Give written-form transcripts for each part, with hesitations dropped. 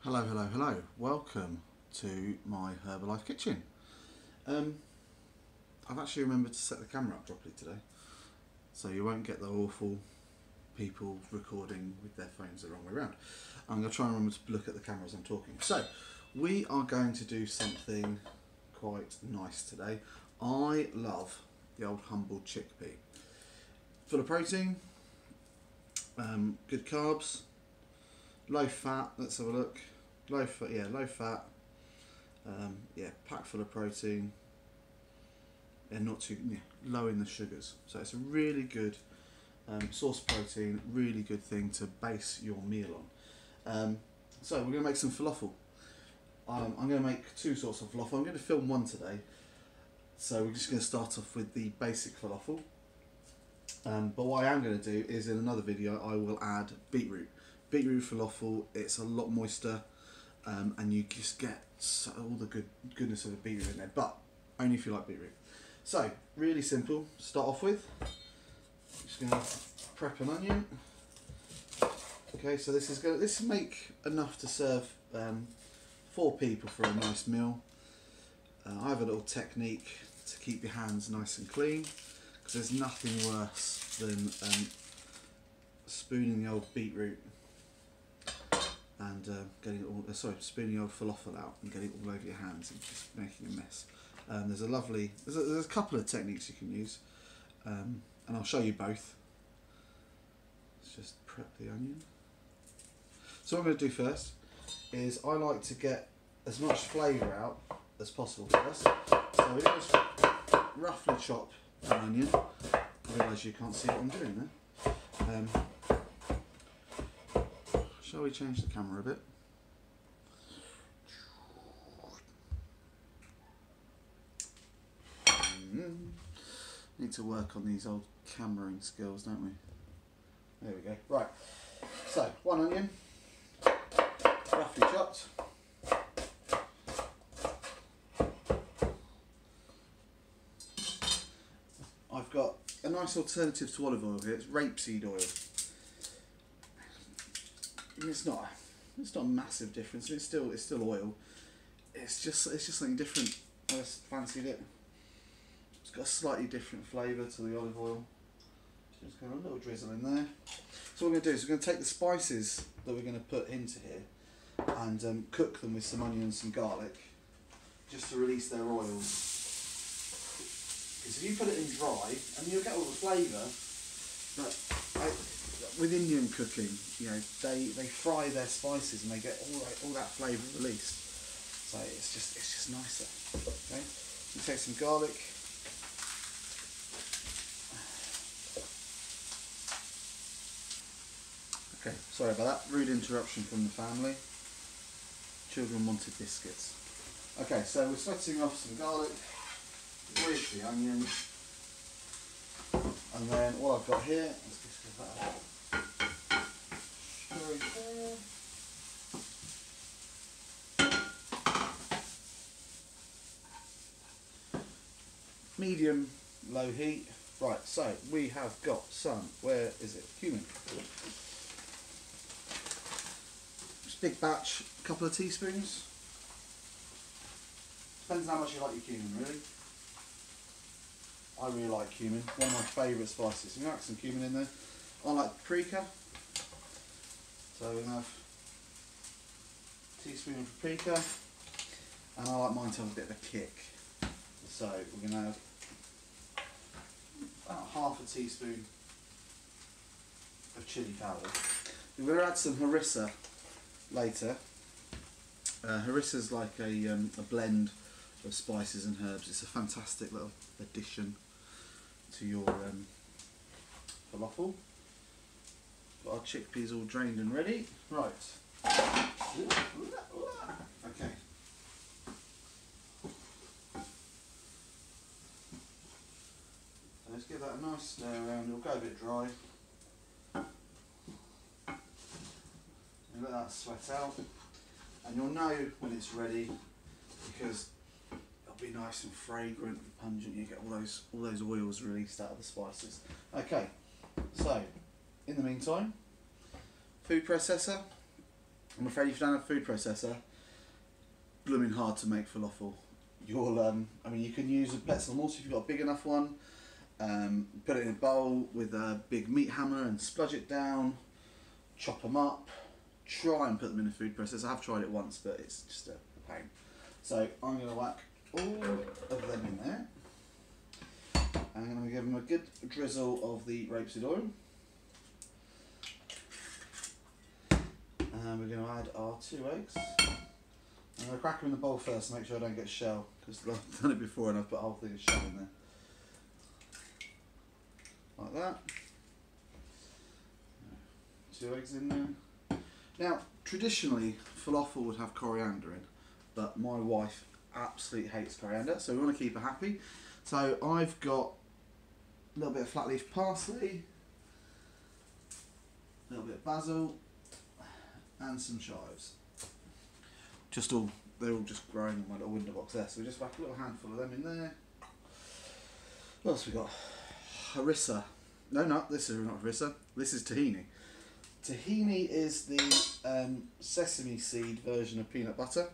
Hello, hello, hello. Welcome to my Herbalife kitchen. I've actually remembered to set the camera up properly today, so you won't get the awful people recording with their phones the wrong way around. I'm going to try and remember to look at the camera as I'm talking. So, we are going to do something quite nice today. I love the old humble chickpea. Full of protein, good carbs, low fat. Let's have a look. Low fat, low fat. Packed full of protein, and not too low in the sugars. So it's a really good source of protein. Really good thing to base your meal on. So we're going to make some falafel. I'm going to make two sorts of falafel. I'm going to film one today. So we're just going to start off with the basic falafel. But what I am going to do is in another video I will add beetroot. Beetroot falafel, it's a lot moister, and you just get all the goodness of the beetroot in there, but only if you like beetroot. So, really simple to start off with. Just going to prep an onion. Okay, so this will make enough to serve 4 people for a nice meal. I have a little technique to keep your hands nice and clean, because there's nothing worse than spooning the old beetroot and getting it all, spooning the old falafel out and getting it all over your hands and just making a mess. There's a couple of techniques you can use, and I'll show you both. Let's just prep the onion. So what I'm going to do first is I like to get as much flavour out as possible first. So we just roughly chop an onion. I realise you can't see what I'm doing there. Shall we change the camera a bit? Need to work on these old cameraing skills, don't we? There we go. Right. So, one onion, roughly chopped. I've got a nice alternative to olive oil here. It's rapeseed oil. It's not a massive difference. It's still oil. It's just something different. I just fancied it. It's got a slightly different flavour to the olive oil. Just got a little drizzle in there. So what we're going to do is we're going to take the spices that we're going to put into here and cook them with some onion and some garlic, just to release their oils. Because if you put it in dry, I mean, you'll get all the flavour, but with Indian cooking, they fry their spices and they get all that flavour released. So it's just nicer. Okay, you take some garlic. Okay, sorry about that. Rude interruption from the family. Children wanted biscuits. Okay, so we're setting off some garlic with the onion, and then what I've got here, let's just get that out. Medium low heat. Right, so we have got some, where is it? Cumin. Just big batch, a couple of teaspoons. Depends how much you like your cumin, really. I really like cumin, one of my favourite spices. You can add some cumin in there. I like paprika. So we're going to have a teaspoon of paprika, and I like mine to have a bit of a kick. So we're going to have about half a teaspoon of chilli powder. We're going to add some harissa later. Harissa is like a blend of spices and herbs. It's a fantastic little addition to your falafel. Got our chickpeas all drained and ready. Right. Okay. So let's give that a nice stir around. It'll go a bit dry. And let that sweat out. And you'll know when it's ready because it'll be nice and fragrant and pungent. You get all those oils released out of the spices. Okay. So in the meantime, food processor. I'm afraid if you don't have a food processor, blooming hard to make falafel. You'll, I mean, you can use a Bletzel mortar if you've got a big enough one. Put it in a bowl with a big meat hammer and spludge it down. Chop them up. Try and put them in a food processor. I have tried it once, but it's just a pain. So I'm going to whack all of them in there. And I'm going to give them a good drizzle of the rapeseed oil. And we're going to add our 2 eggs. I'm going to crack them in the bowl first to make sure I don't get shell, because I've done it before and I've put a whole thing of shell in there. Like that. 2 eggs in there. Now, traditionally, falafel would have coriander in, but my wife absolutely hates coriander, so we want to keep her happy. So I've got a little bit of flat leaf parsley, a little bit of basil, and some chives. They're all just growing in my little window box there, so we just whack a little handful of them in there. What else we got? Harissa. No, this is not harissa. This is tahini. Tahini is the sesame seed version of peanut butter.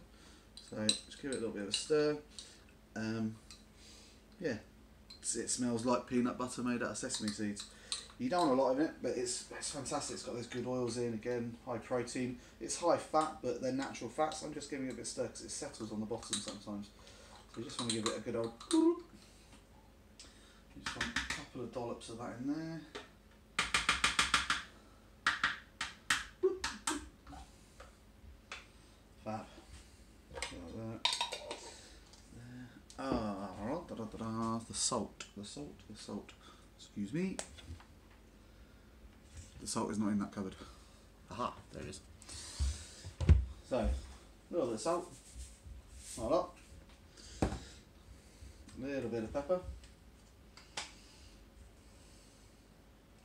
So just give it a little bit of a stir. Yeah, it smells like peanut butter made out of sesame seeds. You don't want a lot of it, but it's fantastic. It's got those good oils in, again, high protein. It's high fat, but they're natural fats. I'm just giving it a bit of stir because it settles on the bottom sometimes. So you just want to give it a good old... You just want a couple of dollops of that in there. Fab. Like that. There. The salt. Excuse me. The salt is not in that cupboard. Aha, there it is. So, a little bit of salt. Not a lot. A little bit of pepper.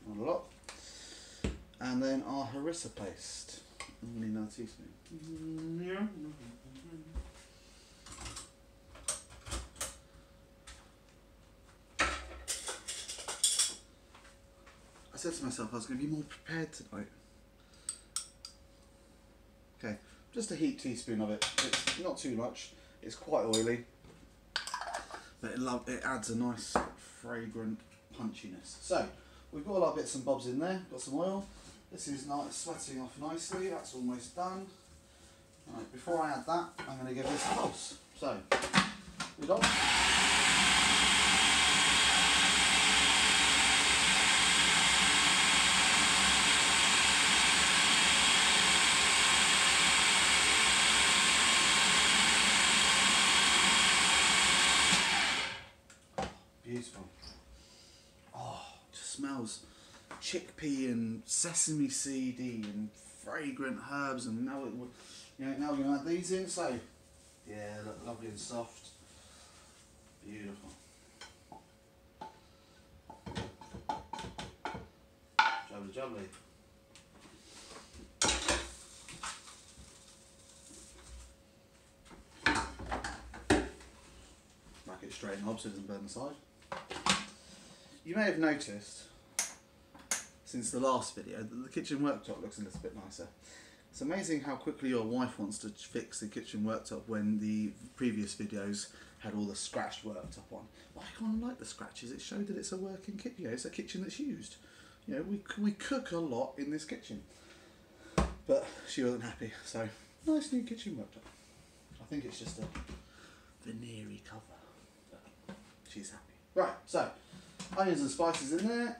Not a lot. And then our harissa paste. Only another teaspoon. I said to myself I was going to be more prepared tonight. Okay, just a heaped teaspoon of it. It's not too much. It's quite oily, but it adds a nice fragrant punchiness. So we've got all our bits and bobs in there. Got some oil. This is nice, sweating off nicely. That's almost done. Right, before I add that, I'm going to give this a pulse. So we got. Beautiful. Oh, it just smells chickpea and sesame seedy and fragrant herbs, and now now we're going to add these in. So yeah, look lovely and soft. Beautiful. Jubbly jubbly. Back it straight in hob so it doesn't burn the side. You may have noticed since the last video that the kitchen worktop looks a little bit nicer. It's amazing how quickly your wife wants to fix the kitchen worktop when the previous videos had all the scratched worktop on. But I kind of like the scratches. It showed that it's a working kitchen. You know, it's a kitchen that's used. You know, we cook a lot in this kitchen. But she wasn't happy, so nice new kitchen worktop. I think it's just a veneer-y cover. But she's happy. Right, so onions and spices in there.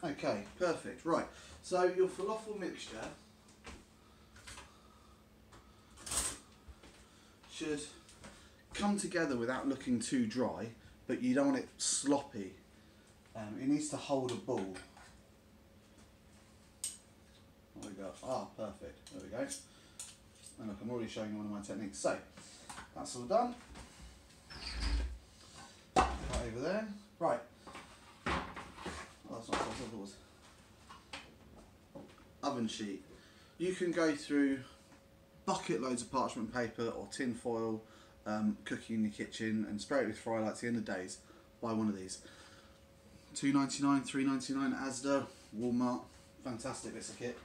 Okay, perfect. Right, so your falafel mixture should come together without looking too dry, but you don't want it sloppy. It needs to hold a ball. off. Ah, perfect. There we go. And look, I'm already showing you one of my techniques. So, that's all done. Right over there. Right. Oh, that's not what I thought it was. Oven sheet. You can go through bucket loads of parchment paper or tin foil, cooking in your kitchen, and spray it with fry lights. At the end of the days, buy one of these. $2.99, $3.99 Asda, Walmart. Fantastic bits of kit.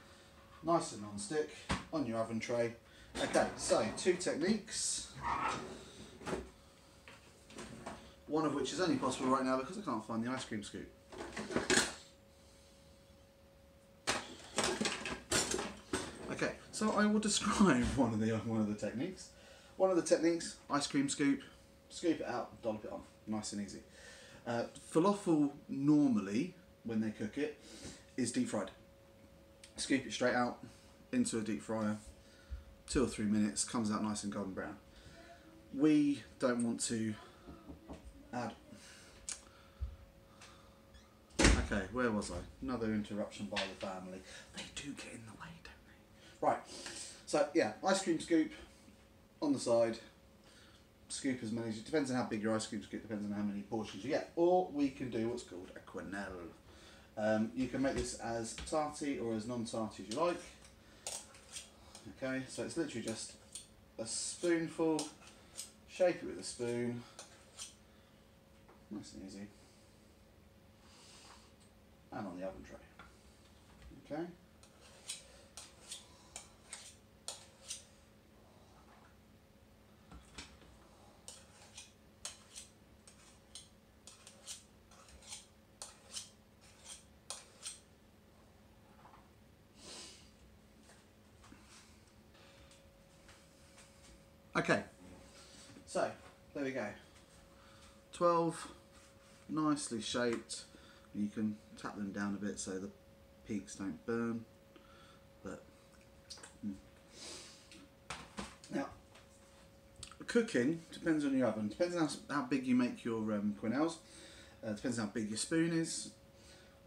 Nice and non-stick on your oven tray. Okay, so 2 techniques. One of which is only possible right now because I can't find the ice cream scoop. Okay, so I will describe one of the techniques. One of the techniques, ice cream scoop. Scoop it out, dollop it on, nice and easy. Falafel normally, when they cook it, is deep fried. Scoop it straight out into a deep fryer, 2 or 3 minutes, comes out nice and golden brown. We don't want to add. Okay, where was I? Another interruption by the family. They do get in the way, don't they? Right, so yeah, ice cream scoop on the side. Scoop as many, it depends on how big your ice cream scoop, depends on how many portions you get. Or we can do what's called a quenelle. You can make this as tarty or as non-tarty as you like. Okay, so it's literally just a spoonful, shape it with a spoon, nice and easy, and on the oven tray. Okay. Okay, so there we go. 12 nicely shaped. You can tap them down a bit so the peaks don't burn. But now, cooking depends on your oven. Depends on how big you make your quenelles. Depends on how big your spoon is.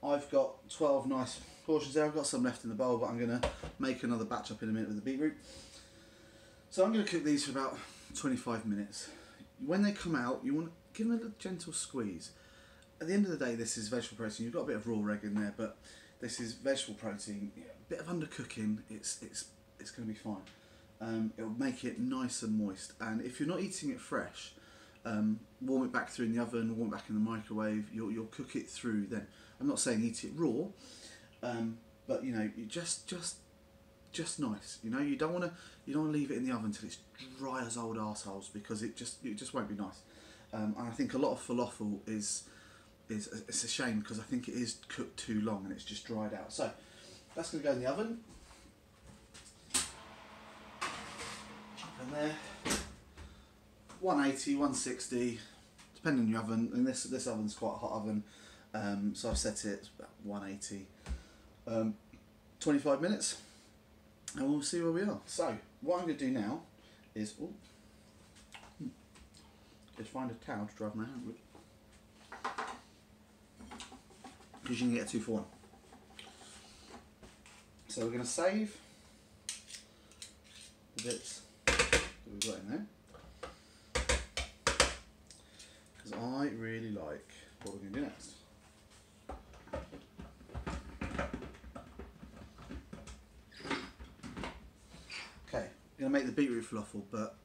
I've got 12 nice portions there. I've got some left in the bowl, but I'm going to make another batch up in a minute with the beetroot. So I'm going to cook these for about 25 minutes. When they come out, you want to give them a gentle squeeze. At the end of the day, this is vegetable protein. You've got a bit of raw egg in there, but this is vegetable protein. A bit of undercooking, it's going to be fine. It'll make it nice and moist. And if you're not eating it fresh, warm it back through in the oven, warm it back in the microwave. You'll cook it through then. I'm not saying eat it raw, but you know, you just nice. You know, you don't want to leave it in the oven until it's dry as old arseholes, because it just won't be nice. And I think a lot of falafel is it's a shame, because I think it is cooked too long and it's just dried out. So that's going to go in the oven. Up in there. 180, 160, depending on your oven. And this oven's quite a hot oven, so I've set it about 180. 25 minutes. And we'll see where we are. So, what I'm going to do now is just find a towel to dry my hand with. Because you can get a 2 for 1. So we're going to save the bits that we've got in there. Because I really like what we're going to do next. Okay, I'm going to make the beetroot falafel, but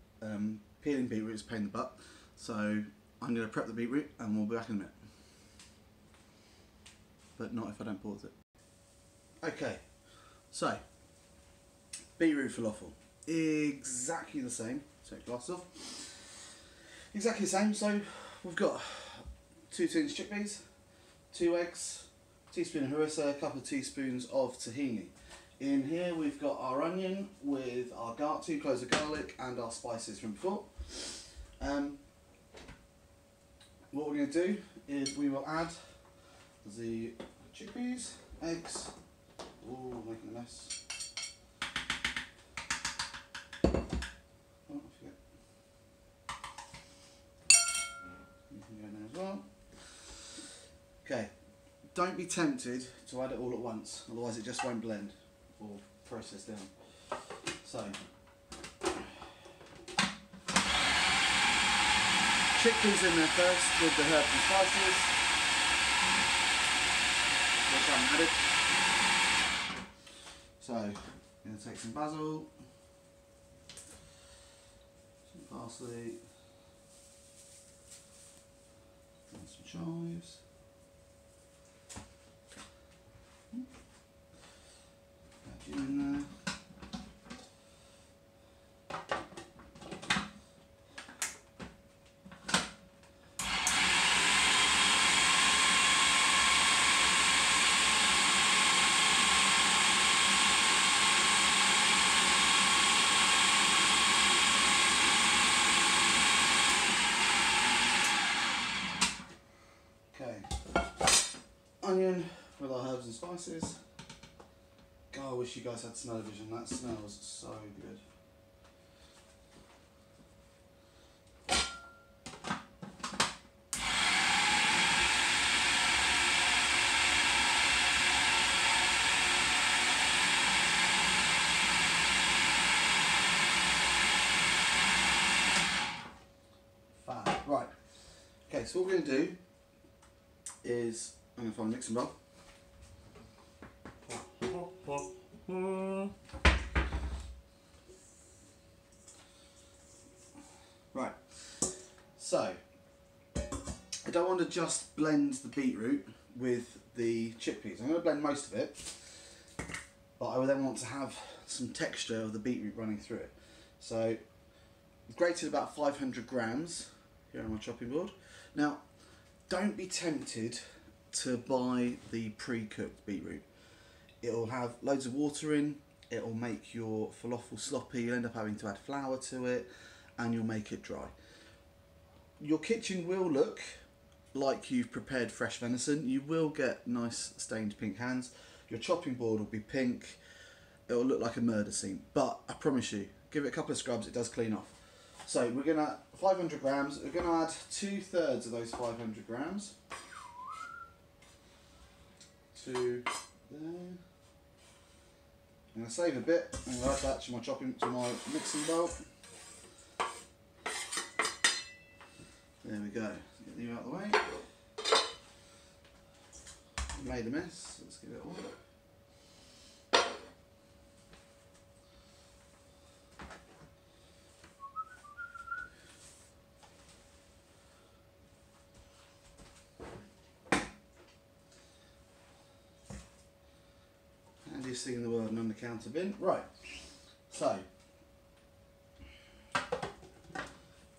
peeling beetroot is a pain in the butt. So I'm going to prep the beetroot and we'll be back in a minute. But not if I don't pause it. Okay, so beetroot falafel, exactly the same. Take glass off. Exactly the same. So we've got 2 tins chickpeas, 2 eggs, teaspoon of harissa, a couple of teaspoons of tahini. In here we've got our onion with our 2 cloves of garlic and our spices from before. What we're going to do is we will add the chickpeas, eggs. Ooh, making a mess. Oh, I forget. You can go in there as well. Okay, don't be tempted to add it all at once, otherwise it just won't blend or process down. So, chickpeas in there first with the herbs and spices, which I haven't added. So, I'm going to take some basil, some parsley, and some chives. Add you in there. Onion with our herbs and spices. God, I wish you guys had smell-o-vision. That smells so good. Fab. Right. Okay, so what we're going to do is I'm going to find a mixing bowl. Right, so I don't want to just blend the beetroot with the chickpeas. I'm going to blend most of it, but I then want to have some texture of the beetroot running through it. So I've grated about 500 grams here on my chopping board. Now, don't be tempted to buy the pre-cooked beetroot. It'll have loads of water in, it'll make your falafel sloppy, you'll end up having to add flour to it, and you'll make it dry. Your kitchen will look like you've prepared fresh venison. You will get nice stained pink hands. Your chopping board will be pink. It'll look like a murder scene, but I promise you, give it a couple of scrubs, it does clean off. So we're gonna, 500 grams, we're gonna add 2/3 of those 500 grams to there. I'm going to save a bit and add that to my mixing bowl. There we go. Get you out of the way. Made a mess. Let's give it a whirl. Handiest thing in the world, an under-counter bin. Right, so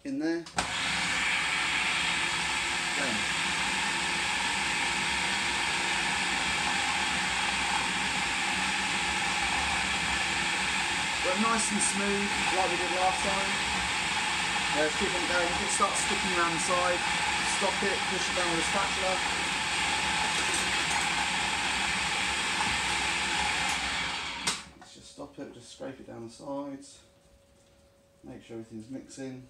in there. Then. But nice and smooth, like we did last time. Let's keep on going. If it starts sticking around the side, stop it, push it down with a spatula. Stop it, just scrape it down the sides, make sure everything's mixing.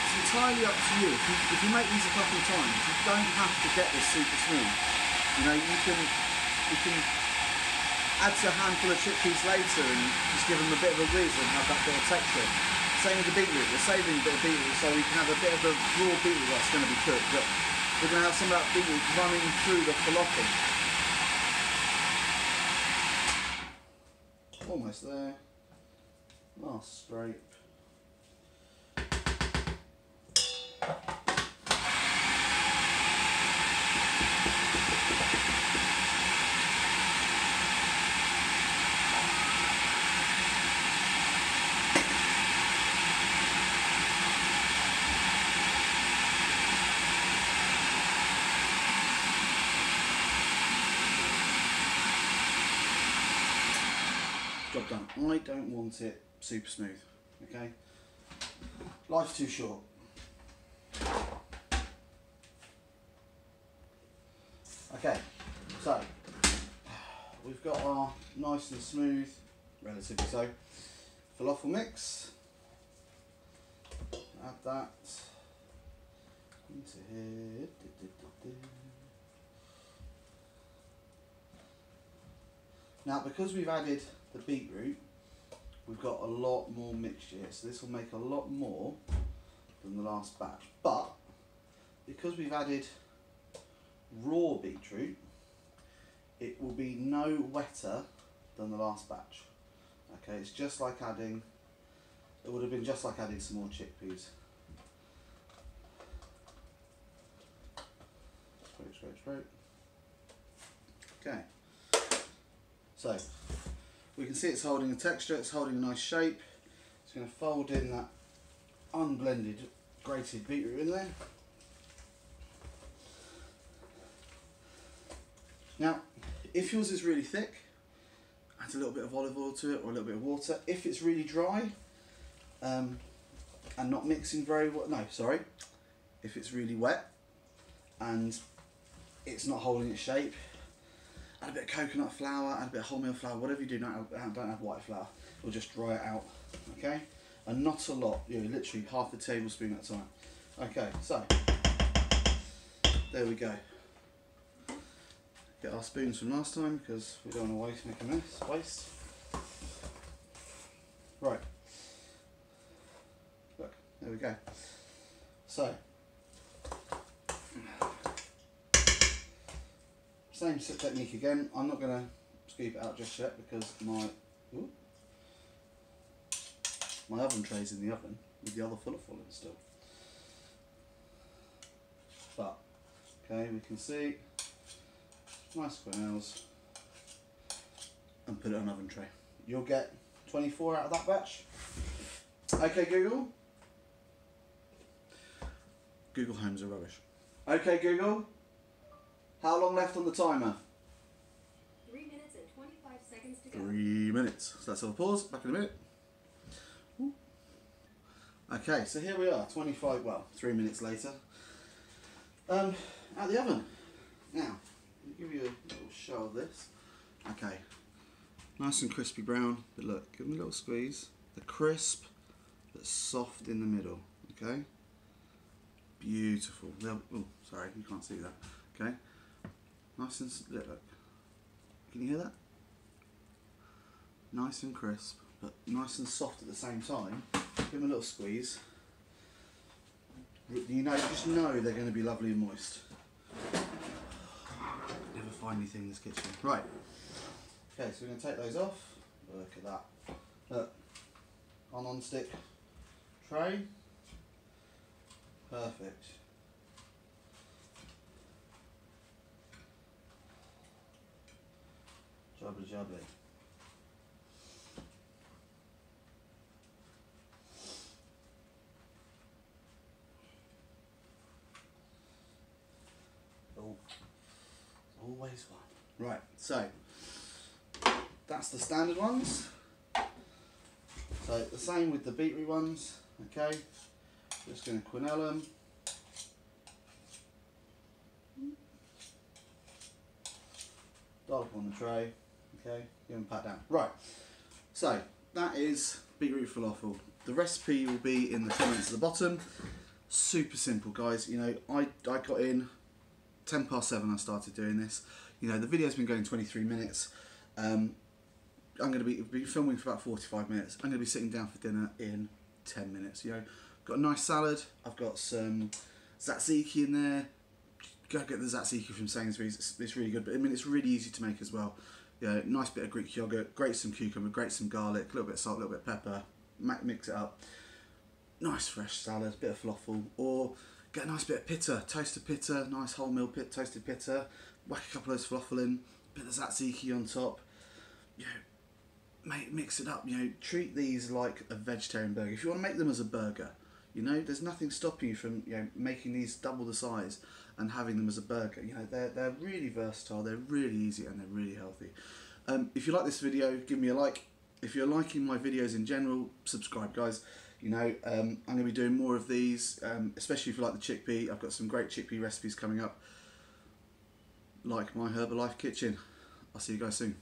It's entirely up to you. If you make these a couple of times, you don't have to get this super smooth. You know, you can add to a handful of chickpeas later and just give them a bit of a whiz and have that bit of texture. Same with the beetroot, we're saving a bit of beetroot so we can have a bit of the raw beetroot that's going to be cooked, but we're going to have some of that beetroot running through the falafel. Almost there. Last scrape. Job done. I don't want it super smooth, okay? Life's too short. Okay, So we've got our nice and smooth, relatively so, falafel mix. Add that into here. Now, because we've added the beetroot, we've got a lot more mixture here, so this will make a lot more than the last batch. But because we've added raw beetroot, it will be no wetter than the last batch. Okay, it's just like adding, it would have been just like adding some more chickpeas. Straight. Okay, so we can see it's holding a texture, it's holding a nice shape. It's going to fold in that unblended grated beetroot in there. Now, if yours is really thick, add a little bit of olive oil to it or a little bit of water. If it's really dry and not mixing very well, if it's really wet and it's not holding its shape, add a bit of coconut flour, add a bit of wholemeal flour, whatever you do. Now, don't add white flour, it'll just dry it out, okay? And not a lot, literally half a tablespoon at a time. Okay, so, there we go. Get our spoons from last time because we don't want to make a waste. Right, look, there we go. So, same technique again. I'm not going to scoop it out just yet because my oven tray's in the oven with the other falafel in still. But, okay, we can see nice quenelles and put it on an oven tray. You'll get 24 out of that batch. Okay, Google. Google Homes are rubbish. Okay, Google. How long left on the timer? 3 minutes and 25 seconds to go. 3 minutes. So let's have a pause. Back in a minute. Ooh. Okay, so here we are. 3 minutes later. Out of the oven. Now, I'll give you a little show of this. Okay. Nice and crispy brown. But look, give them a little squeeze. The crisp, but soft in the middle. Okay. Beautiful. Oh, sorry, you can't see that. Okay. Nice and look. Can you hear that? Nice and crisp, but nice and soft at the same time. Give them a little squeeze. Just know they're going to be lovely and moist. Never find anything in this kitchen. Right. Okay, so we're going to take those off. Look at that. Look, on non-stick tray. Perfect. Jubbly. Oh, always one. Right, so that's the standard ones. So the same with the beetroot ones. Okay, just going to quenelle them. Dollop on the tray. Okay, give them a pat down. Right, so that is beetroot falafel. The recipe will be in the comments at the bottom. Super simple, guys. I got in 7:10 I started doing this. The video's been going 23 minutes. I'm going to be filming for about 45 minutes. I'm going to be sitting down for dinner in 10 minutes. Got a nice salad. I've got some tzatziki in there. Go get the tzatziki from Sainsbury's. It's really good. But it's really easy to make as well. Nice bit of Greek yogurt, grate some cucumber, grate some garlic, a little bit of salt, a little bit of pepper, mix it up. Nice fresh salad, bit of falafel, or get a nice bit of pitta, toasted pitta, nice wholemeal toasted pitta, whack a couple of those falafel in, bit of tzatziki on top. Mix it up. Treat these like a vegetarian burger. If you want to make them as a burger, there's nothing stopping you from making these double the size and having them as a burger. They're really versatile, they're really easy, and they're really healthy. If you like this video, give me a like. If you're liking my videos in general, subscribe, guys. I'm going to be doing more of these, especially if you like the chickpea. I've got some great chickpea recipes coming up. like my Herbalife kitchen. I'll see you guys soon.